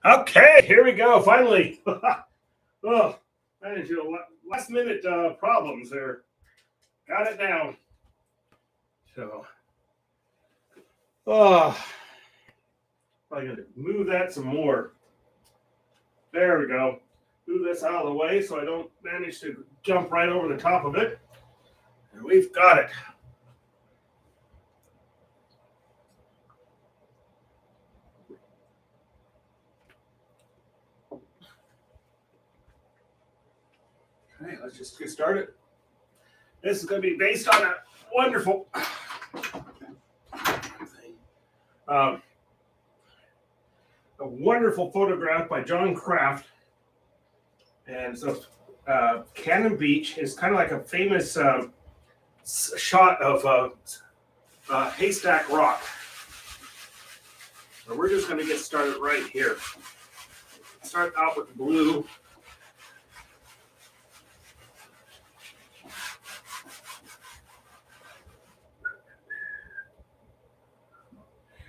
Okay, here we go. Finally. Oh, managed last minute problems there. Got it down. So, oh, I'm going to move that some more. There we go. Move this out of the way so I don't manage to jump right over the top of it. And we've got it. Okay, let's just get started. This is going to be based on a wonderful a wonderful photograph by John Kraft. And so Cannon Beach is kind of like a famous shot of Haystack Rock. So we're just going to get started right here. Start out with blue.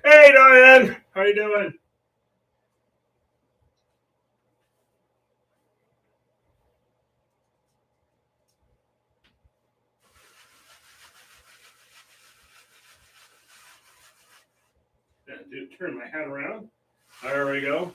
Hey, Diane, how you doing? Turn my hat around. There we go.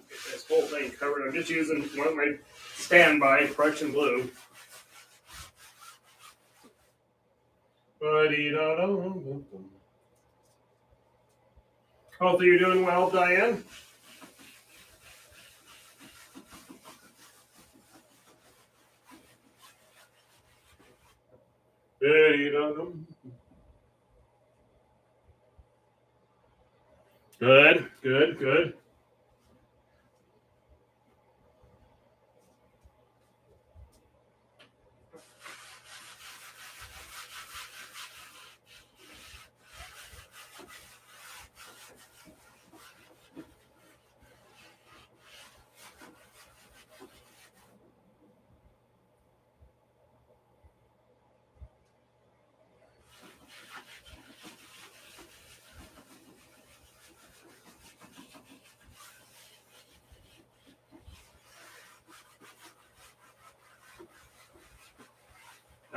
Get this whole thing covered. I'm just using one of my standby Prussian blue. Hopefully you're doing well, Diane. Good, good, good.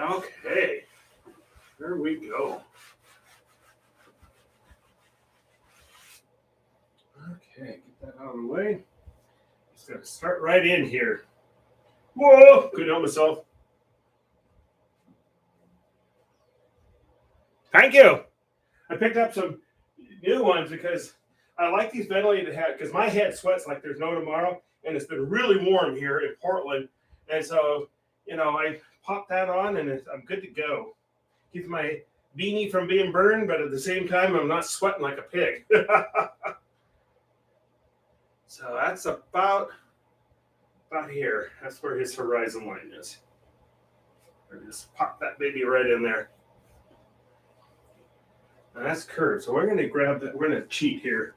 Okay, there we go. Okay, get that out of the way. Just gotta start right in here. Whoa, couldn't help myself. Thank you. I picked up some new ones because I like these ventilated hats because my head sweats like there's no tomorrow, and it's been really warm here in Portland, and so I pop that on and I'm good to go. Keeps my beanie from being burned, but at the same time I'm not sweating like a pig. So that's about here. That's where his horizon line is. I just pop that baby right in there. And that's curved. So we're going to grab that. We're going to cheat here.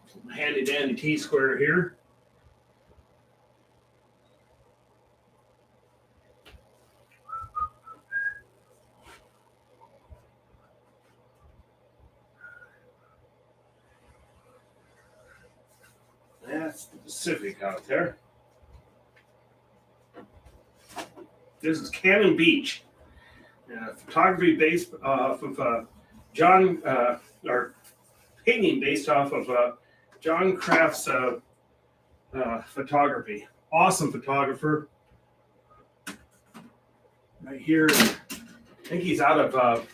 Some handy dandy T-square here. That's the Pacific out there. This is Cannon Beach. Photography based off of John, or painting based off of John Kraft's photography. Awesome photographer. Right here, I think he's out of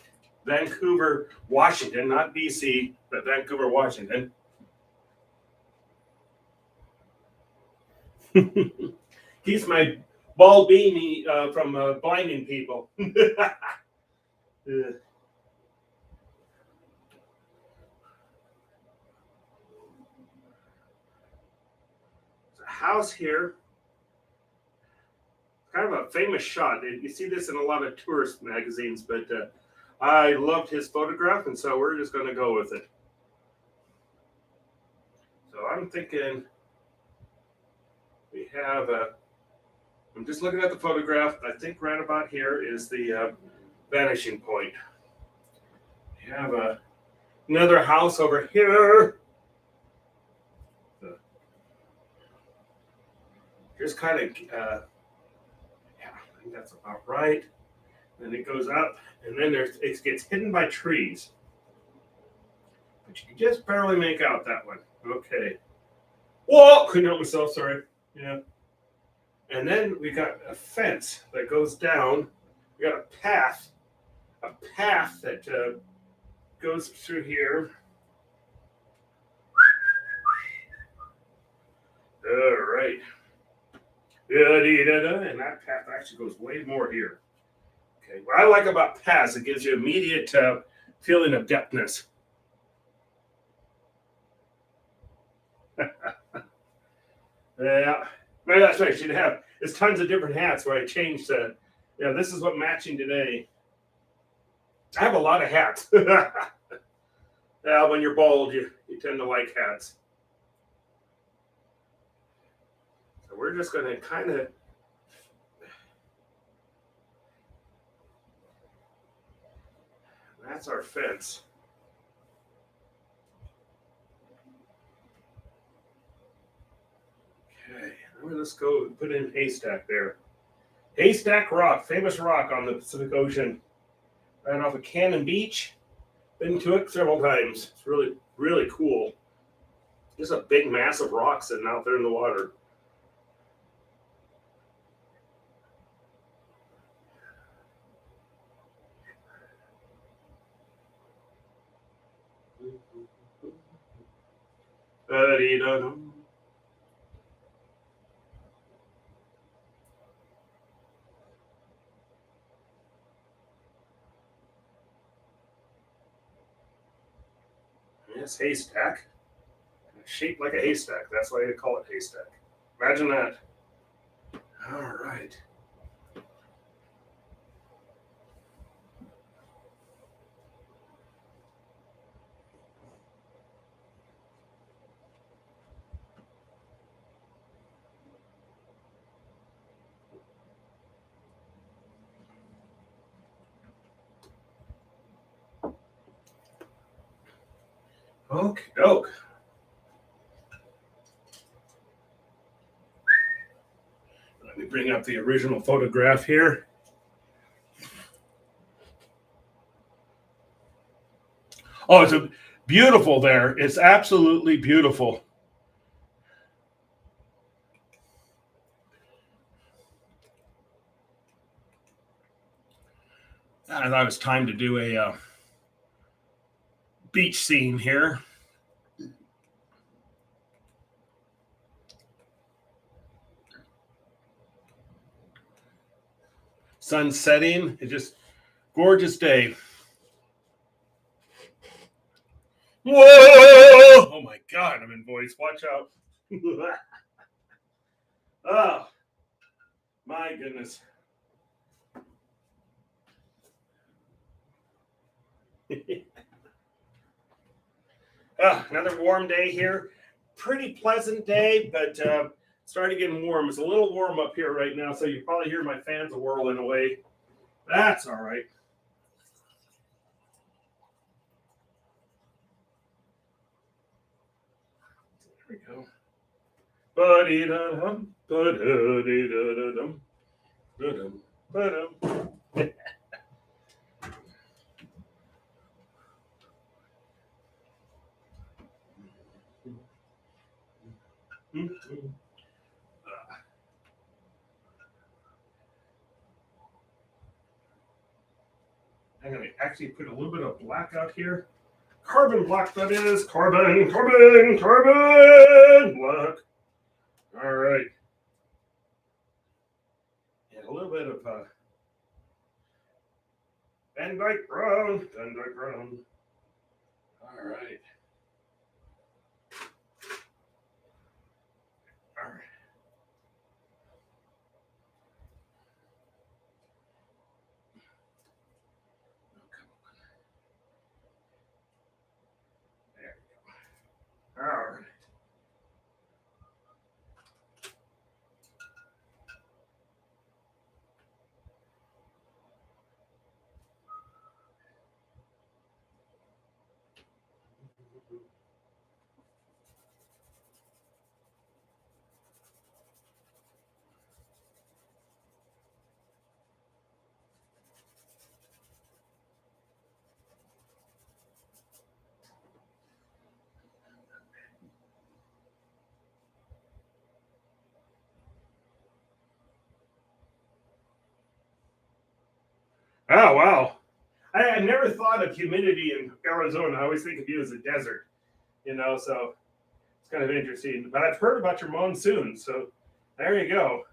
Vancouver, Washington, not BC, but Vancouver, Washington. He's my bald beanie from blinding people. The house here, kind of a famous shot. You see this in a lot of tourist magazines, but I loved his photograph, and so we're just going to go with it. So I'm thinking we have a. I'm just looking at the photograph. I think right about here is the vanishing point. We have another house over here. Just kind of, yeah, I think that's about right. Then it goes up, and then it gets hidden by trees. But you can just barely make out that one. Okay. Whoa! Couldn't help myself, sorry. Yeah. And then we got a fence that goes down. We got a path that goes through here. All right. And that path actually goes way more here. Okay. What I like about paths, it gives you immediate feeling of depthness. Yeah. Maybe that's what I should have. There's tons of different hats where I changed to. Yeah, this is what matching today. I have a lot of hats. Yeah, when you're bald, you tend to like hats. So we're just going to kind of. That's our fence. Okay, let's go put in Haystack there. Haystack Rock, famous rock on the Pacific Ocean, right off of Cannon Beach. Been to it several times. It's really, really cool. Just a big, massive rock sitting out there in the water. Yes, haystack. Shaped like a haystack. That's why they call it haystack. Imagine that. All right. Okie doke. Let me bring up the original photograph here. Oh, it's beautiful there. It's absolutely beautiful. I thought it was time to do a beach scene here. Sun setting. It's just gorgeous day. Whoa! Oh my God, I'm in voice. Watch out. Oh, my goodness. Another warm day here. Pretty pleasant day, but starting getting warm. It's a little warm up here right now, so you probably hear my fans whirling away. That's all right. There we go. Ba-dee-da-dum, ba-da-dee-da-da-dum, da-dum, ba-dum. I'm going to actually put a little bit of black out here. Carbon black, that is. Carbon black. All right. And a little bit of Van Dyke brown. All right. All right. Oh wow! I never thought of humidity in Arizona. I always think of you as a desert, So it's kind of interesting. But I've heard about your monsoon, so there you go.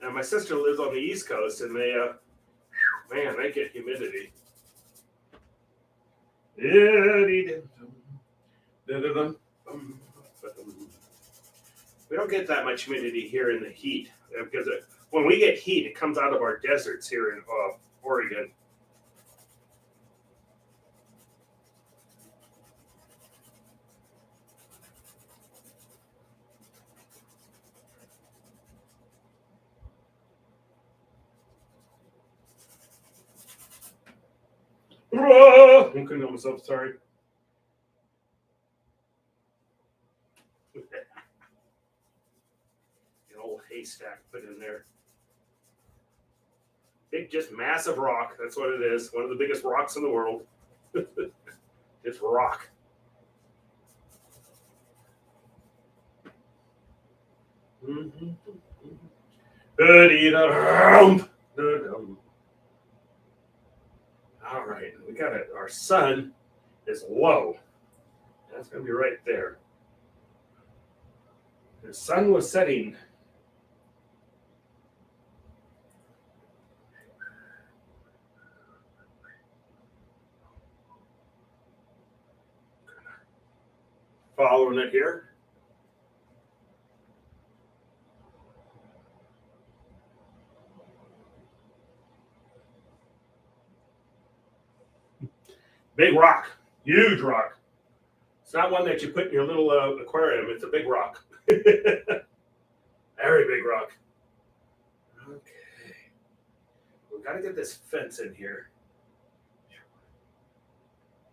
And my sister lives on the East Coast, and man, they get humidity. We don't get that much humidity here in the heat because when we get heat, it comes out of our deserts here in Oregon. I couldn't help myself. Sorry. An old haystack put in there. Big, just massive rock. That's what it is. One of the biggest rocks in the world. It's rock. All right, we got it. Our sun is low. That's going to be right there. The sun was setting. Following it here. Big rock, huge rock. It's not one that you put in your little aquarium. It's a big rock. Very big rock. Okay. We've got to get this fence in here.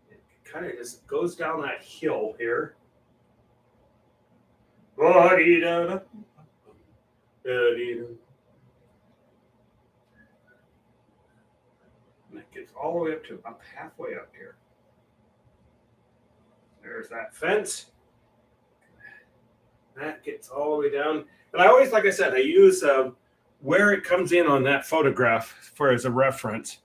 It kind of just goes down that hill here. And it gets all the way up to up halfway up here. There's that fence. That gets all the way down. And I always, like I said, I use where it comes in on that photograph for as a reference.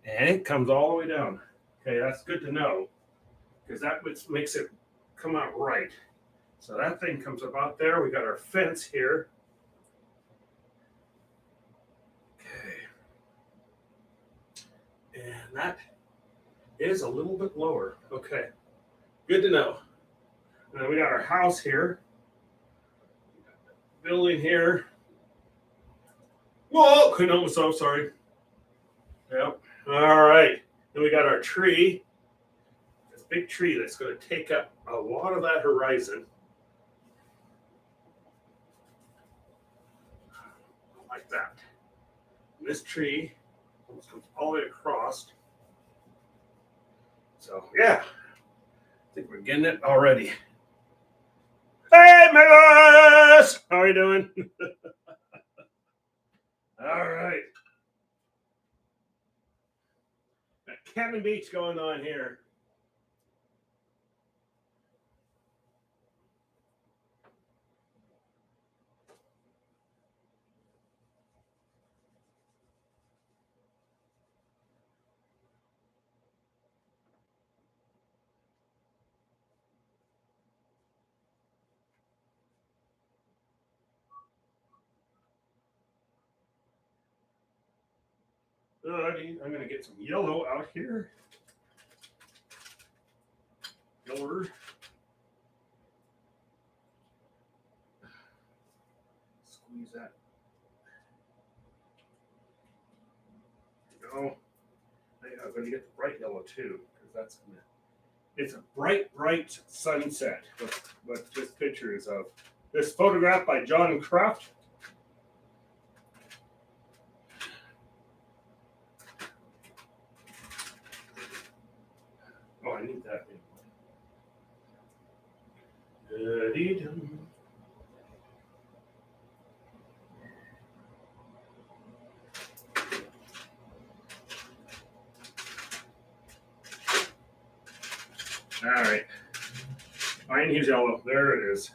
And it comes all the way down. Okay, that's good to know because that makes it come out right. So that thing comes about there. We got our fence here. Okay. And that is a little bit lower. Okay. Good to know. And then we got our house here. Building here. Whoa, couldn't help myself, sorry. Yep. All right. Then we got our tree. This big tree that's going to take up a lot of that horizon. Like that. And this tree almost comes all the way across. So, yeah. I think we're getting it already. Hey, Megas! How are you doing? All right. Got Cannon Beach going on here. Alrighty, I'm going to get some yellow out here. Yellow. Squeeze that. There we go. I'm going to get the bright yellow too, because that's going to. It's a bright, bright sunset. What this picture is of. This photograph by John Kraft. that anyway. All right. Iron Hughes yellow. There it is.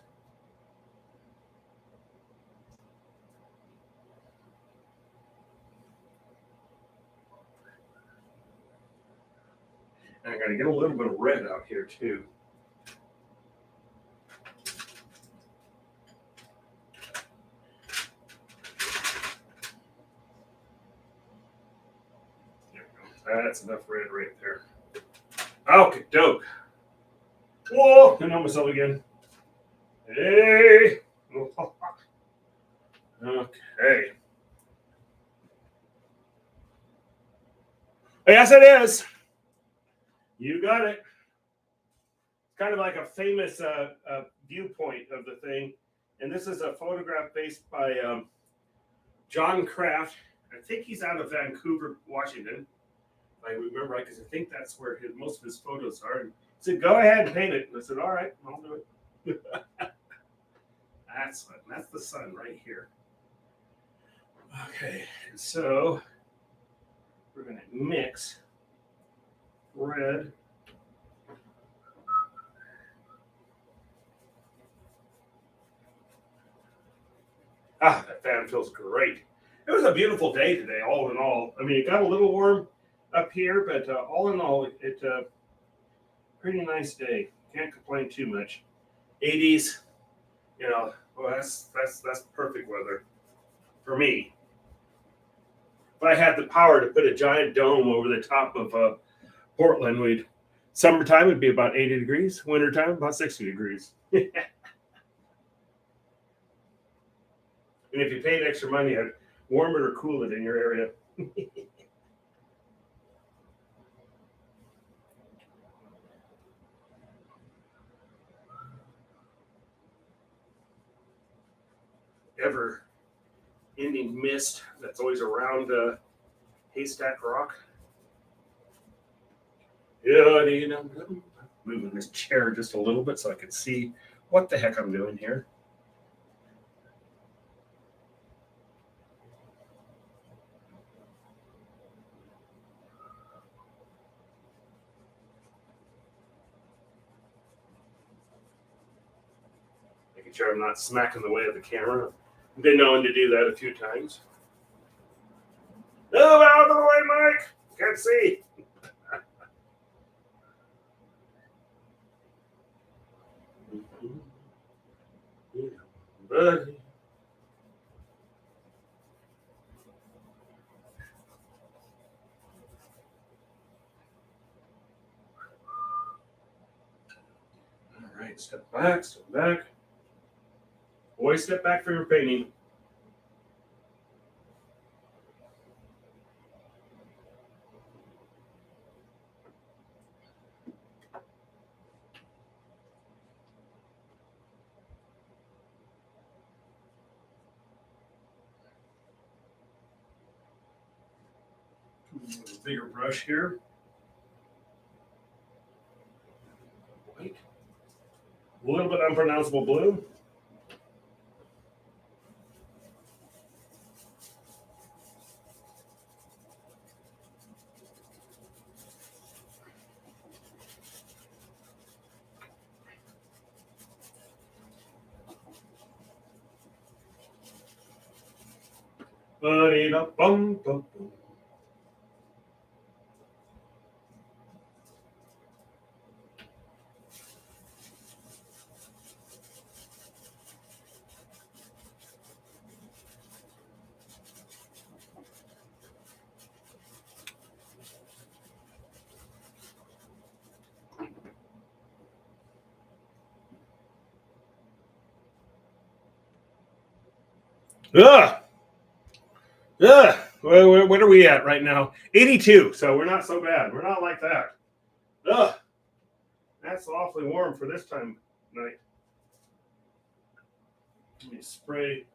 And I got to get a little bit of red out here too. There we go. That's enough red right there. Okay, dope. Whoa! I know myself again. Hey! Okay. Yes, it is. You got it. It's kind of like a famous viewpoint of the thing. And this is a photograph based by John Kraft. I think he's out of Vancouver, Washington. If I remember right, because I think that's where most of his photos are. And he said, go ahead and paint it. And I said, all right, I'll do it. That's the sun right here. Okay, so we're going to mix red. That fan feels great. It was a beautiful day today, all in all. I mean, it got a little warm up here, but all in all, it's a pretty nice day. Can't complain too much. 80s, well, that's perfect weather for me. If I had the power to put a giant dome over the top of Portland, summertime would be about 80 degrees, wintertime about 60 degrees. And if you paid extra money, I'd warm it or cool it in your area. Ever ending mist that's always around Haystack Rock. Yeah, moving this chair just a little bit so I can see what the heck I'm doing here. Making sure I'm not smacking the way of the camera. I've been known to do that a few times. Move out of the way, Mike. Can't see. Buddy. All right, step back, step back. Boy, step back for your painting. A bigger brush here. White. A little bit unpronounceable blue. Bum, bum, bum. Ugh. Ugh. What are we at right now? 82. So we're not so bad. We're not like that. Ugh. That's awfully warm for this time of night. Let me spray.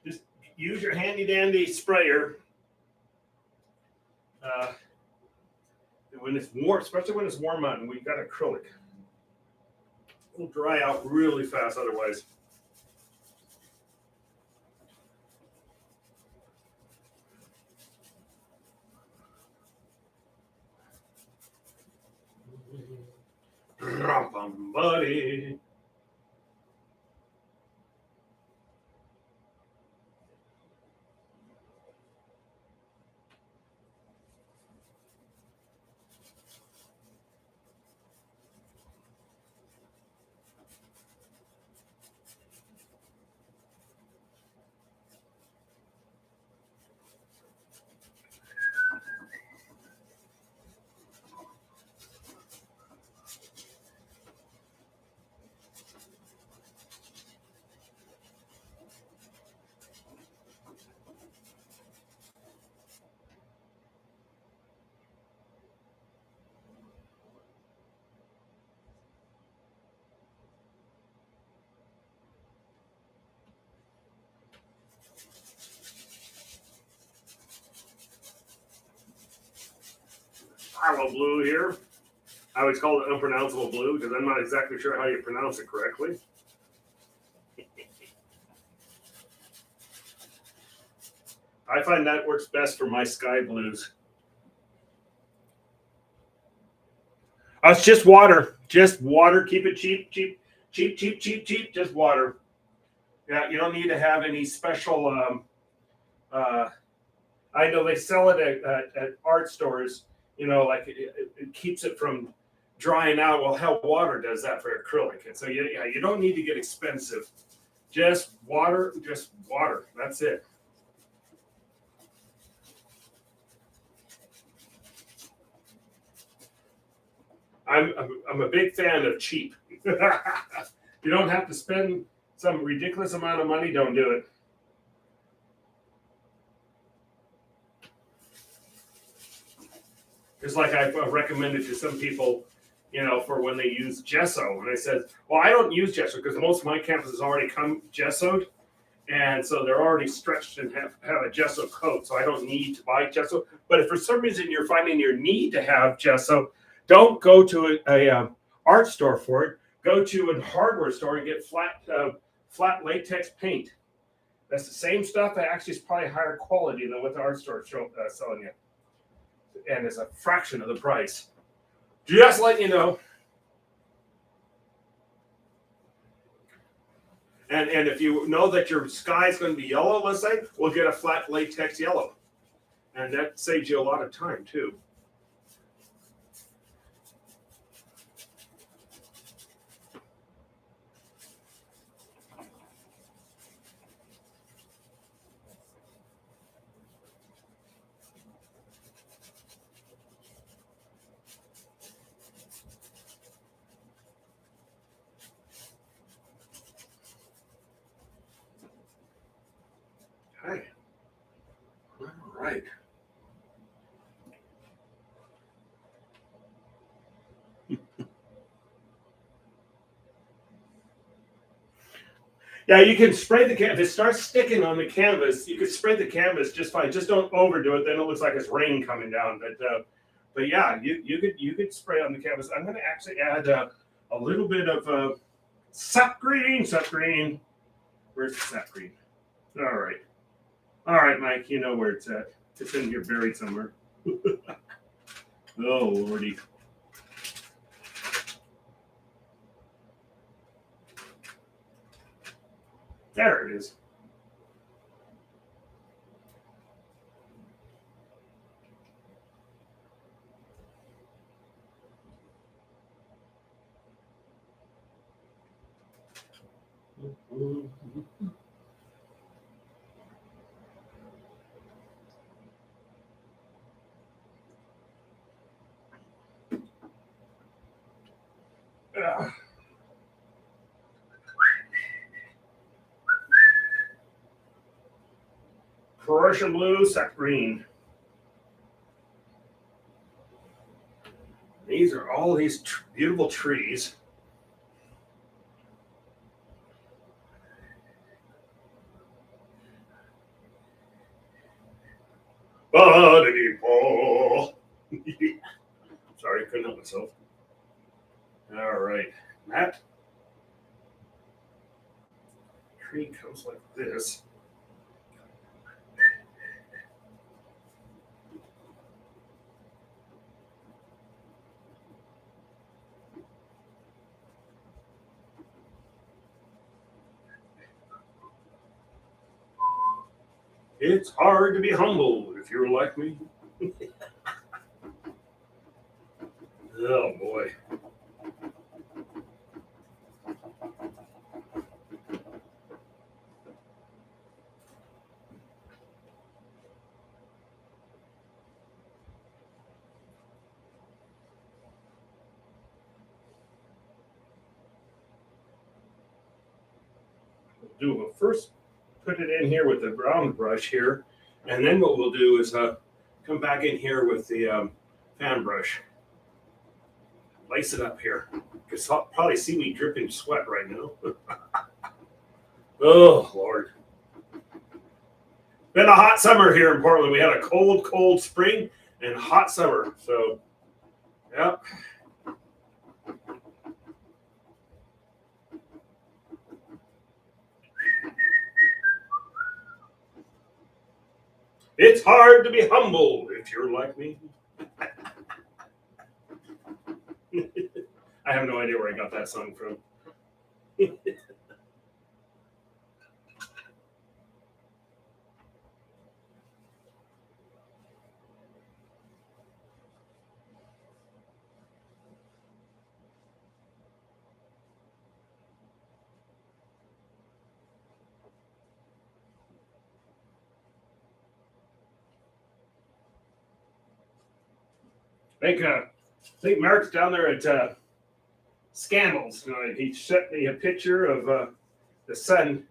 Just use your handy dandy sprayer. when it's warm, especially when it's warm out and we've got acrylic. It'll dry out really fast otherwise. Buddy. Phthalo blue here. I always call it unpronounceable blue because I'm not exactly sure how you pronounce it correctly. I find that works best for my sky blues. It's just water. Just water. Keep it cheap, cheap, cheap, cheap, cheap, cheap. Just water. Yeah, you don't need to have any special. I know they sell it at art stores. You know, like it keeps it from drying out. Well, hell, water does that for acrylic, and so you don't need to get expensive. Just water. Just water. That's it. I'm a big fan of cheap. You don't have to spend some ridiculous amount of money. Don't do it. Just like I've recommended to some people, you know, for when they use gesso. And I said, well, I don't use gesso because most of my campuses already come gessoed. And so they're already stretched and have a gesso coat. So I don't need to buy gesso. But if for some reason you're finding your need to have gesso, don't go to a art store for it. Go to a hardware store and get flat latex paint. That's the same stuff that actually is probably higher quality than what the art store is selling you. And it's a fraction of the price. Just letting you know. And if you know that your sky is going to be yellow, let's say, we'll get a flat latex yellow. And that saves you a lot of time, too. Okay. All right. Yeah, you can spray the canvas. If it starts sticking on the canvas, you can spray the canvas just fine. Just don't overdo it. Then it looks like it's rain coming down. But yeah, you could spray on the canvas. I'm going to actually add a little bit of sap green. Sap green. Where's the sap green? All right, Mike. You know where it's at. It's in here, buried somewhere. Oh lordy. There it is. Prussian blue, sap green. These are all these beautiful trees. Sorry, couldn't help myself. All right, Matt. Tree comes like this. It's hard to be humble if you're like me. Oh boy. We'll first put it in here with the round brush here, and then what we'll do is come back in here with the fan brush. Lace it up here. You can probably see me dripping sweat right now. Oh, Lord. Been a hot summer here in Portland. We had a cold, cold spring and hot summer. So, yeah. It's hard to be humble if you're like me. I have no idea where I got that song from. I think Mark's down there at Scandals. He sent me a picture of the sun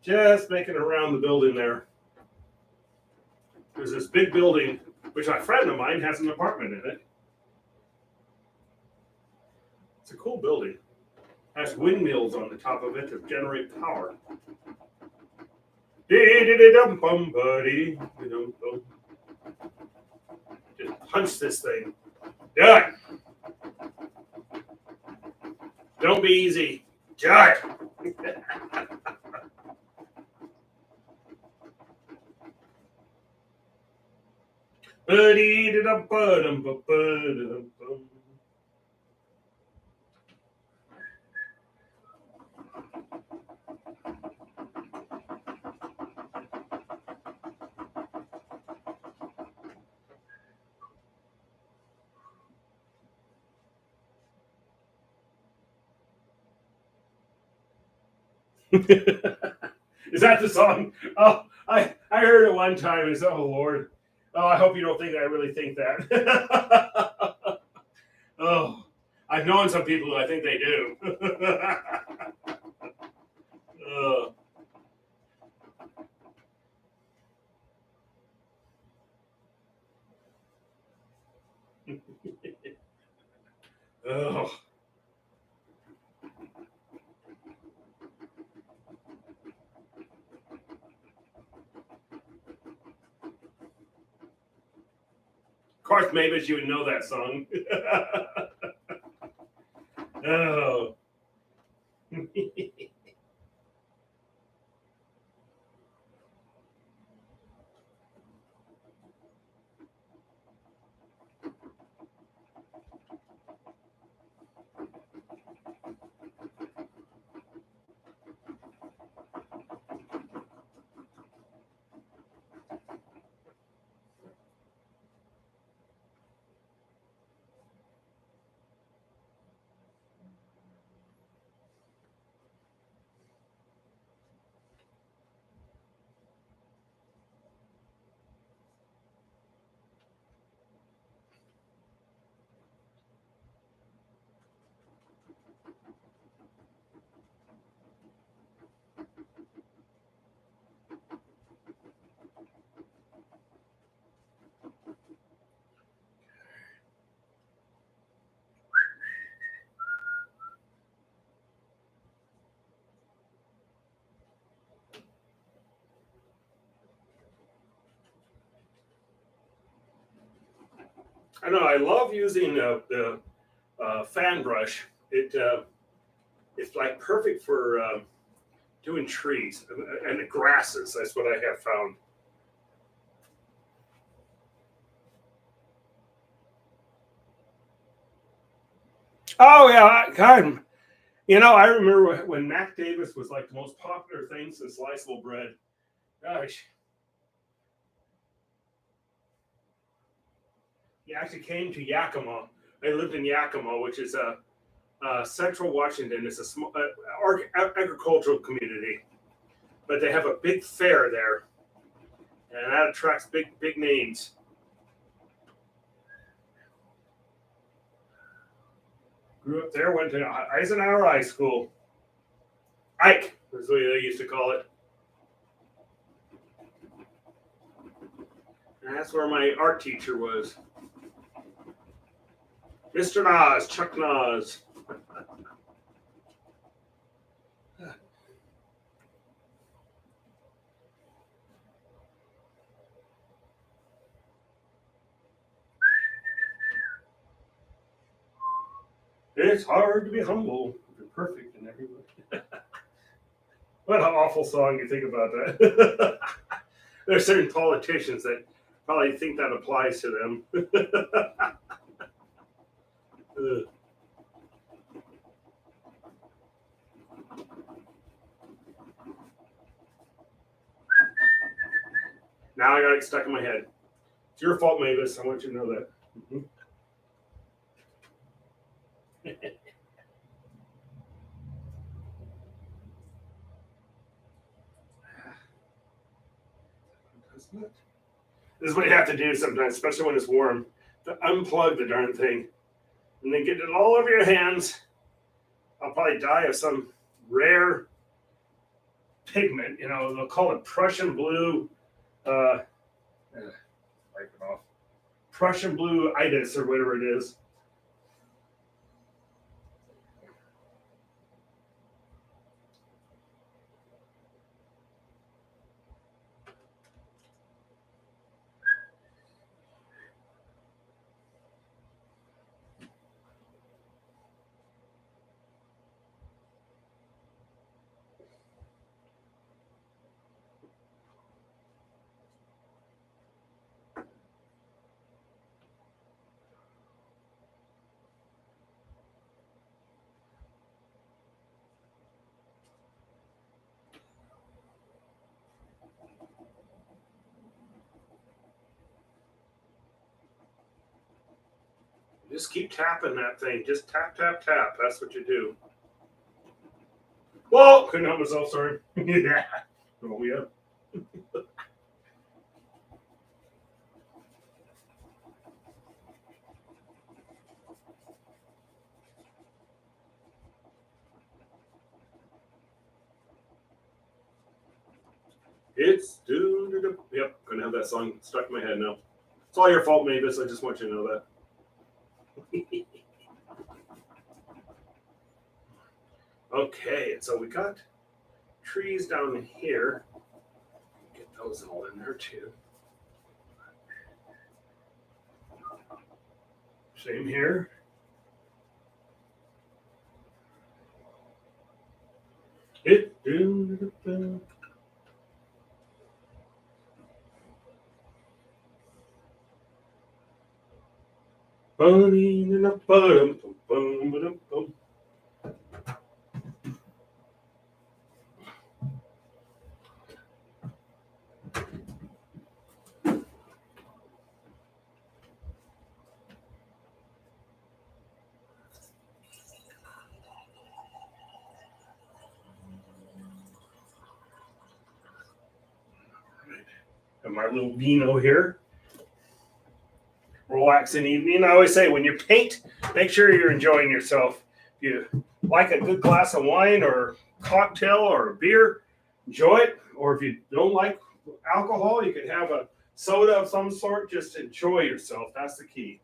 just making around the building there. There's this big building, which a friend of mine has an apartment in it. It's a cool building. It has windmills on the top of it to generate power. Just punch this thing. Do it. Don't be easy. Do it. Is that the song? Oh, I heard it one time. It's oh Lord. Oh, I hope you don't think I really think that. Oh, I've known some people who I think they do. Oh. Of course, Mavis, you would know that song. Oh. I know I love using the fan brush. It's like perfect for doing trees and the grasses. That's what I have found. Oh yeah, God. I remember when Mac Davis was like the most popular thing since sliceable bread. Gosh, he actually came to Yakima. I lived in Yakima, which is central Washington. It's a small agricultural community, but they have a big fair there, and that attracts big names. Grew up there, went to Eisenhower High School. Ike is what they used to call it. And that's where my art teacher was. Mr. Nas, Chuck Nas. It's hard to be humble. You're perfect in every way. What an awful song you think about that. There are certain politicians that probably think that applies to them. Now I got it stuck in my head. It's your fault, Mavis. I want you to know that. This is what you have to do sometimes, especially when it's warm. To unplug the darn thing and then get it all over your hands. I'll probably die of some rare pigment. They'll call it Prussian blue. Uh, wipe it off. Prussian blue itis or whatever it is. Just keep tapping that thing. Just tap, tap, tap. That's what you do. Whoa! Couldn't help myself. Sorry. Yeah. Oh yeah. It's do. Yep. Gonna have that song stuck in my head now. It's all your fault, Mavis. I just want you to know that. Okay, so we got trees down here. Get those all in there too. Same here. It do. Bunny in a bottom, boom, boom, boom. And my little vino here. Relaxing evening. I always say when you paint, make sure you're enjoying yourself. If you like a good glass of wine or cocktail or a beer, enjoy it. Or if you don't like alcohol, you could have a soda of some sort. Just enjoy yourself. That's the key.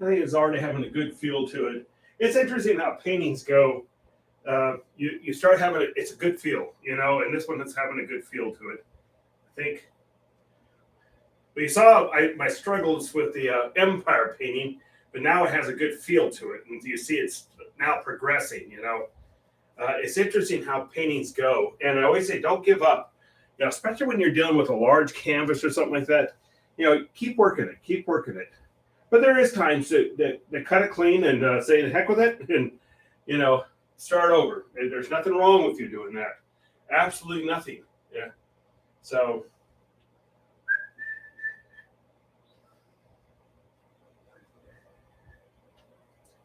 I think it's already having a good feel to it. It's interesting how paintings go. You start having it's a good feel, and this one is having a good feel to it. I think. But you saw my struggles with the Empire painting, but now it has a good feel to it, and you see it's now progressing. It's interesting how paintings go, and I always say don't give up. Especially when you're dealing with a large canvas or something like that. Keep working it, keep working it. But there is times that cut it clean and say the heck with it, and you know start over. There's nothing wrong with you doing that. Absolutely nothing. Yeah. So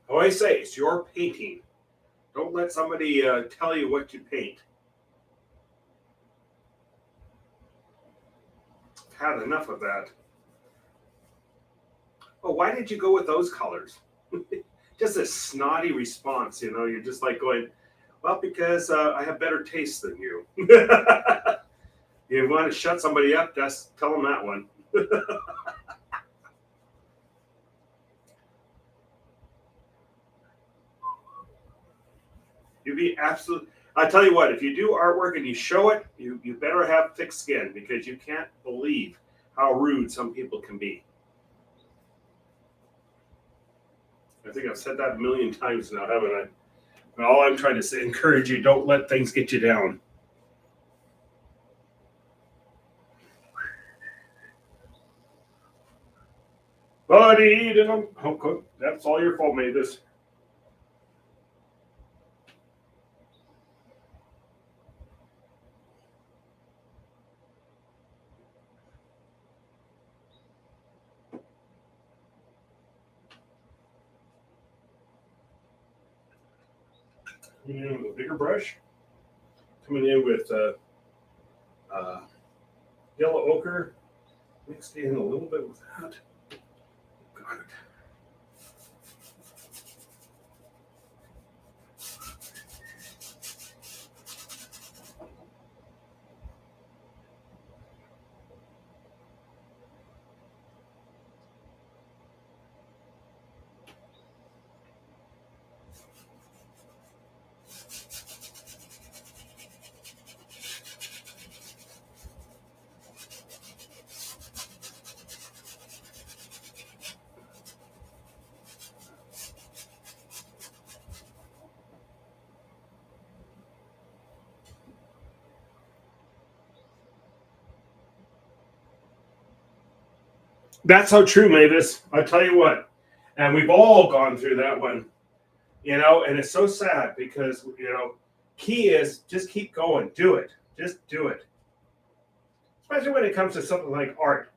I always say it's your painting. Don't let somebody tell you what to paint. I've had enough of that. Oh, why did you go with those colors? Just a snotty response, You're just like going, well, because I have better taste than you. You want to shut somebody up, just tell them that one. You'd be absolute. I tell you what, if you do artwork and you show it, you better have thick skin because you can't believe how rude some people can be. I think I've said that a million times now, haven't I? And all I'm trying to say, encourage you, don't let things get you down. Buddy, oh, that's all your fault, Mavis. Coming in with a bigger brush. Coming in with uh, yellow ochre. Mixed in a little bit with that. Got it. That's so true, Mavis. I tell you what, and we've all gone through that one, and it's so sad because key is just keep going, do it, just do it. Especially when it comes to something like art.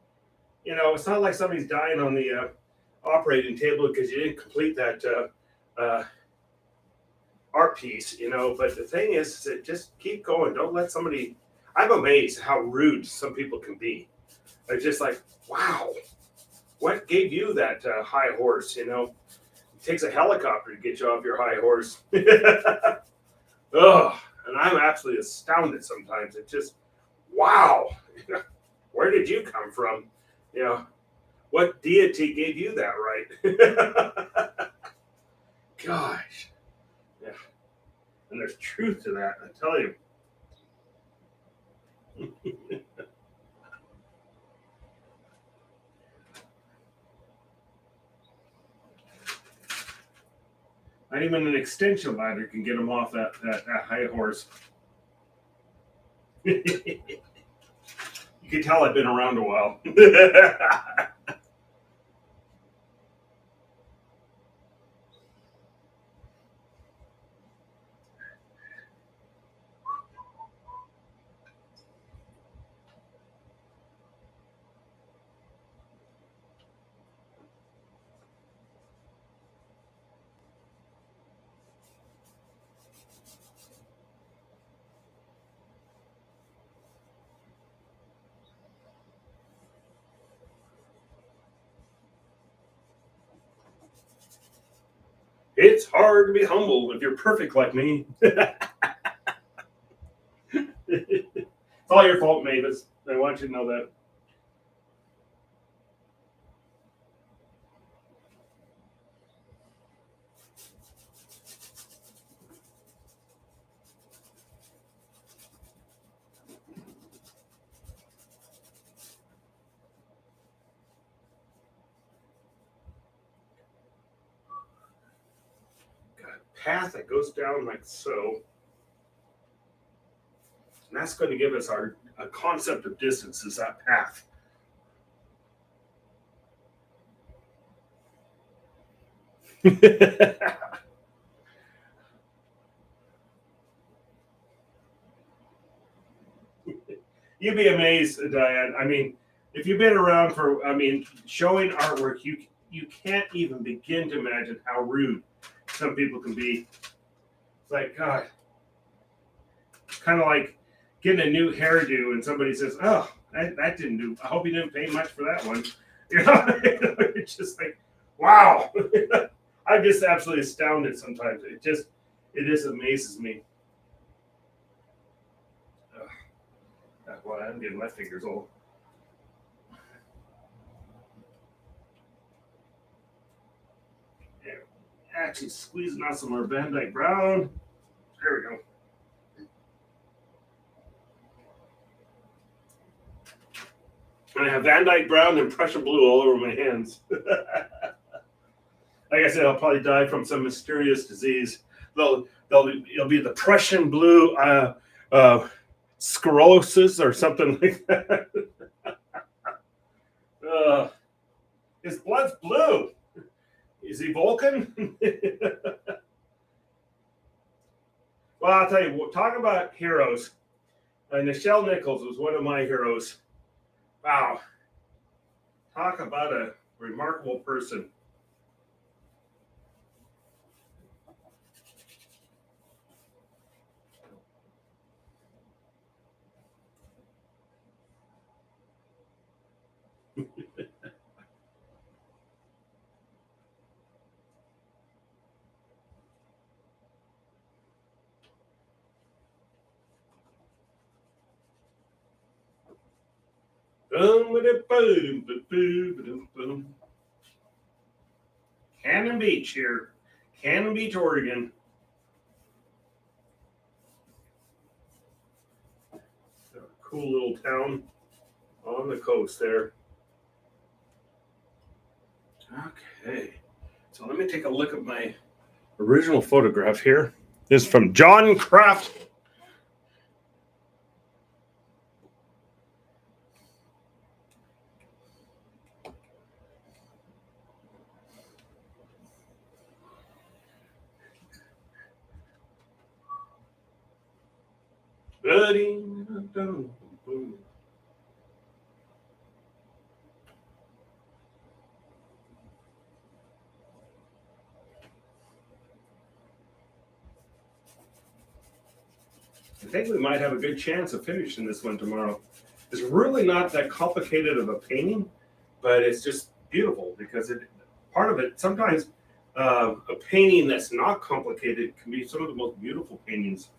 It's not like somebody's dying on the operating table because you didn't complete that art piece, But the thing is that just keep going. Don't let somebody. I'm amazed how rude some people can be. It's just like, wow, what gave you that high horse? It takes a helicopter to get you off your high horse. Ugh, and I'm absolutely astounded sometimes. It's just, wow, where did you come from? What deity gave you that right? Gosh, yeah, and there's truth to that. I tell you. Not even an extension ladder can get them off that high horse. You can tell I've been around a while. It's hard to be humble if you're perfect like me. It's all your fault, Mavis. I want you to know that. Got a path that goes down like so. And that's going to give us our a concept of distance is that path. You'd be amazed, Diane. I mean, if you've been around for, I mean, showing artwork, you can't even begin to imagine how rude some people can be. It's like, God, kind of like getting a new hairdo and somebody says, "Oh, that didn't do. I hope you didn't pay much for that one." You know, it's just like, wow. I'm just absolutely astounded sometimes. It just amazes me. Well, I'm getting my fingers old. Yeah, actually squeezing out some more Van Dyke Brown. There we go. And I have Van Dyke Brown and Prussian blue all over my hands. Like I said, I'll probably die from some mysterious disease. It'll be the Prussian blue sclerosis or something like that. His blood's blue. Is he Vulcan? Well, I'll tell you, talk about heroes. Nichelle Nichols was one of my heroes. Wow. Talk about a remarkable person. Cannon Beach here. Cannon Beach, Oregon. A cool little town on the coast there. Okay. So let me take a look at my original photograph here. This is from John Kraft. I think we might have a good chance of finishing this one tomorrow. It's really not that complicated of a painting, but it's just beautiful because part of it sometimes a painting that's not complicated can be some of the most beautiful paintings.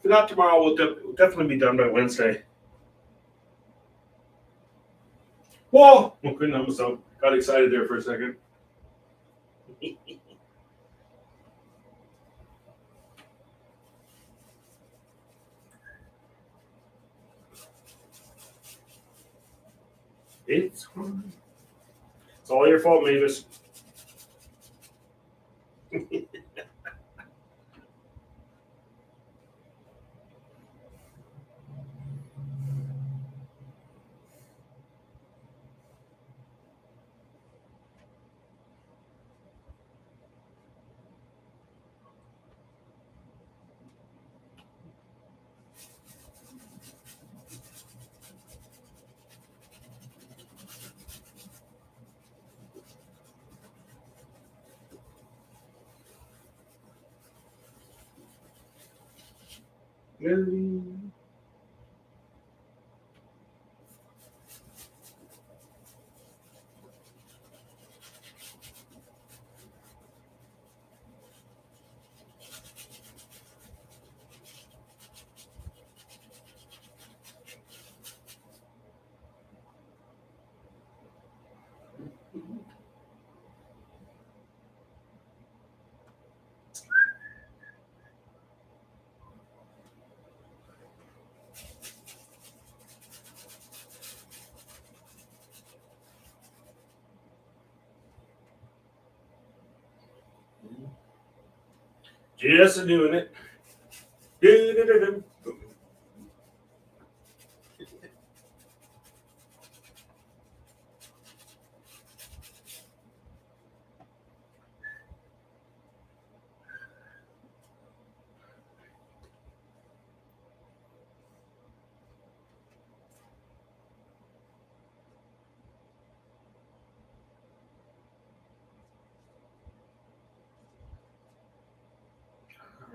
If not tomorrow, we'll definitely be done by Wednesday. Whoa! I couldn't help myself. Got excited there for a second. It's all your fault, Mavis. Just doing it. Do-do-do-do.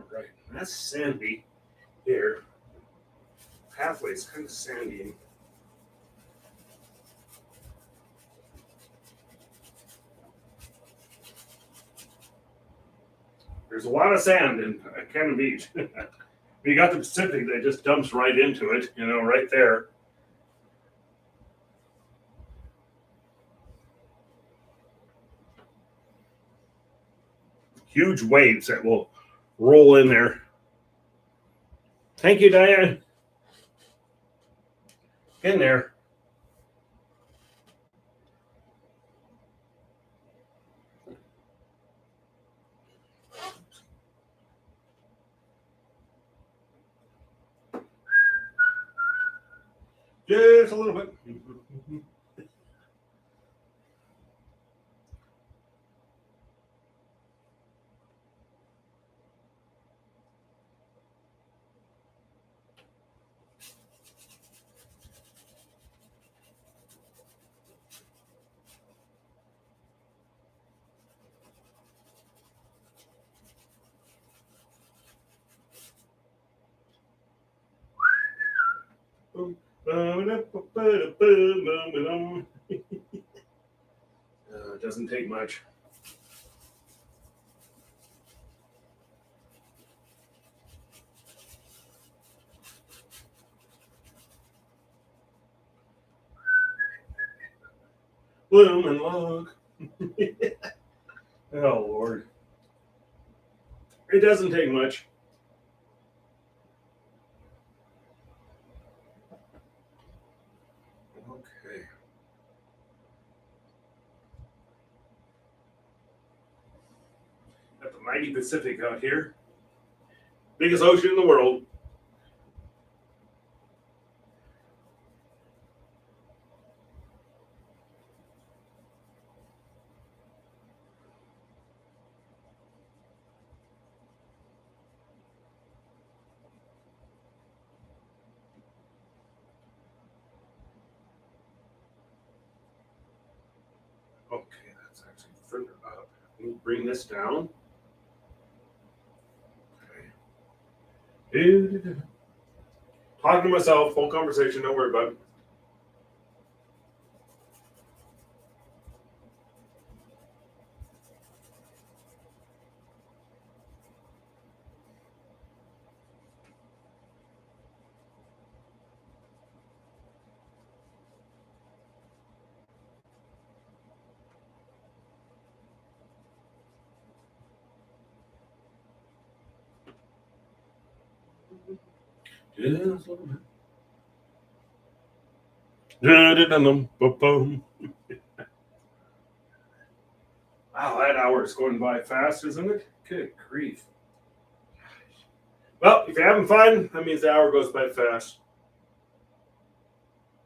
All right, that's sandy here. Pathway's kind of sandy. There's a lot of sand in Cannon Beach. You got the Pacific that just dumps right into it, right there. Huge waves that will roll in there. Thank you, Diane. In there. Just a little bit. It doesn't take much. Bloom and log. Oh, Lord. It doesn't take much. Okay. Got the mighty Pacific out here. Biggest ocean in the world. Okay, that's actually further up. Let me bring this down. Okay. Talking to myself, full conversation, don't worry about it. Just a little bit. Wow, that hour is going by fast, isn't it? Good grief. Well, if you're having fun, that means the hour goes by fast.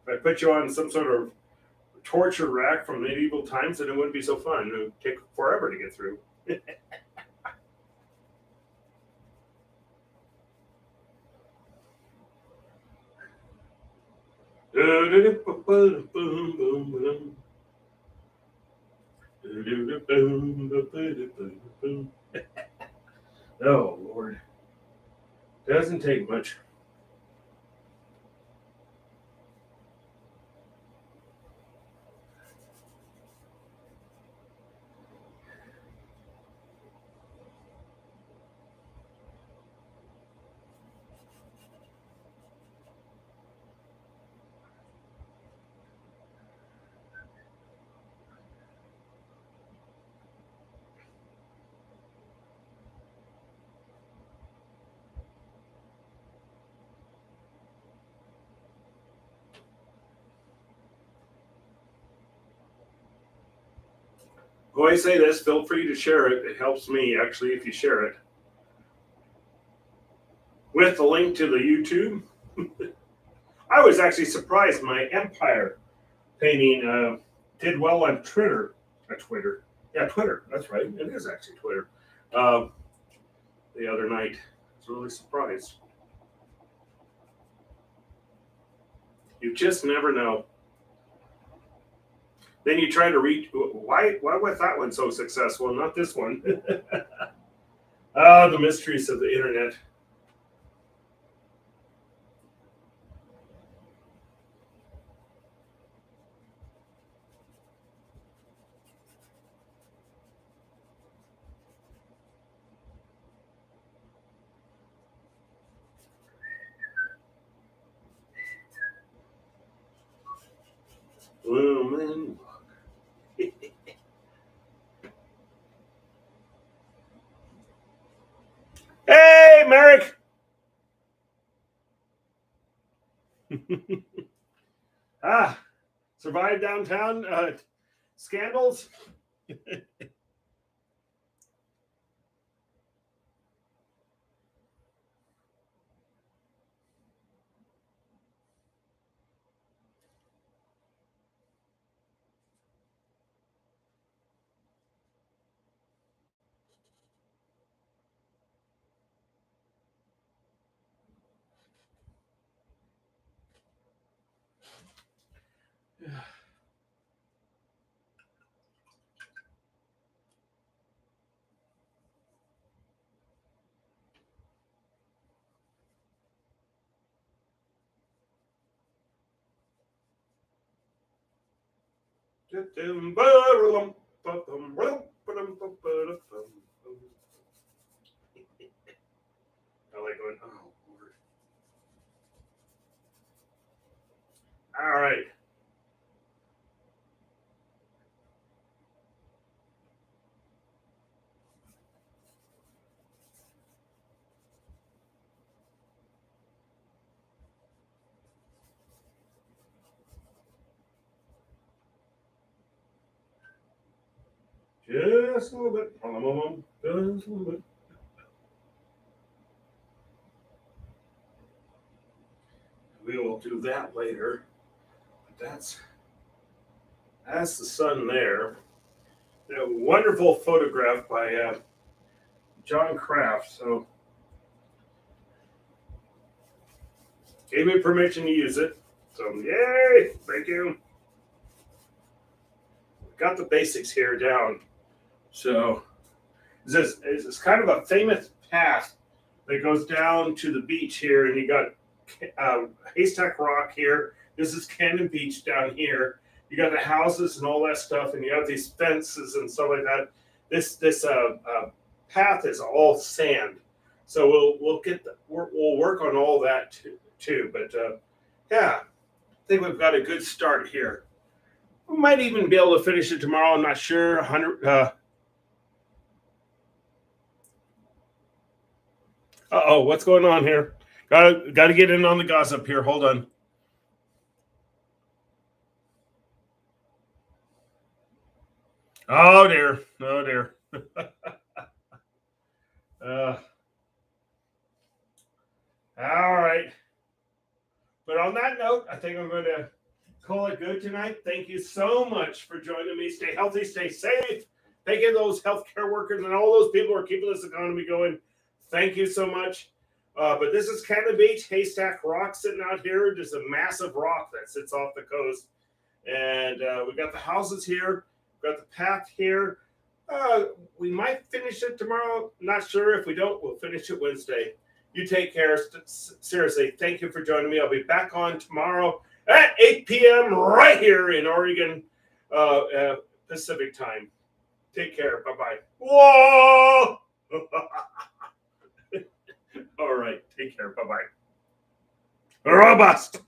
If I put you on some sort of torture rack from medieval times, then it wouldn't be so fun. It would take forever to get through. Oh, Lord. Doesn't take much. Always say this, feel free to share it. It helps me, actually, if you share it. with the link to the YouTube. I was actually surprised my Empire painting did well on Twitter. Twitter. Yeah, Twitter. That's right. It is actually Twitter. The other night. I was really surprised. You just never know. Then you try to reach. Why was that one so successful, not this one? The mysteries of the internet. Blooming. Hey, Merrick. Survived downtown scandals. I like going, oh, Lord. All right. Just a little bit. Just a little bit. We will do that later. But that's the sun there. A wonderful photograph by John Kraft. So gave me permission to use it. So yay! Thank you. Got the basics here down. So this is kind of a famous path that goes down to the beach here, and you got Haystack Rock here. This is Cannon Beach down here. You got the houses and all that stuff, and you have these fences and stuff like that. This path is all sand, so we'll work on all that too. But yeah, I think we've got a good start here. We might even be able to finish it tomorrow. I'm not sure. 100. What's going on here? Got to get in on the gossip here. Hold on. Oh dear. Oh dear. All right. But on that note, I think I'm going to call it good tonight. Thank you so much for joining me. Stay healthy, stay safe. Thank you to those healthcare workers and all those people who are keeping this economy going. Thank you so much. But this is Cannon Beach, Haystack Rock sitting out here, just a massive rock that sits off the coast. And we got the houses here, got the path here. We might finish it tomorrow. Not sure. If we don't, we'll finish it Wednesday. You take care. Seriously, thank you for joining me. I'll be back on tomorrow at 8 p.m. right here in Oregon Pacific time. Take care. Bye-bye. Whoa! All right. Take care. Bye-bye. Robust.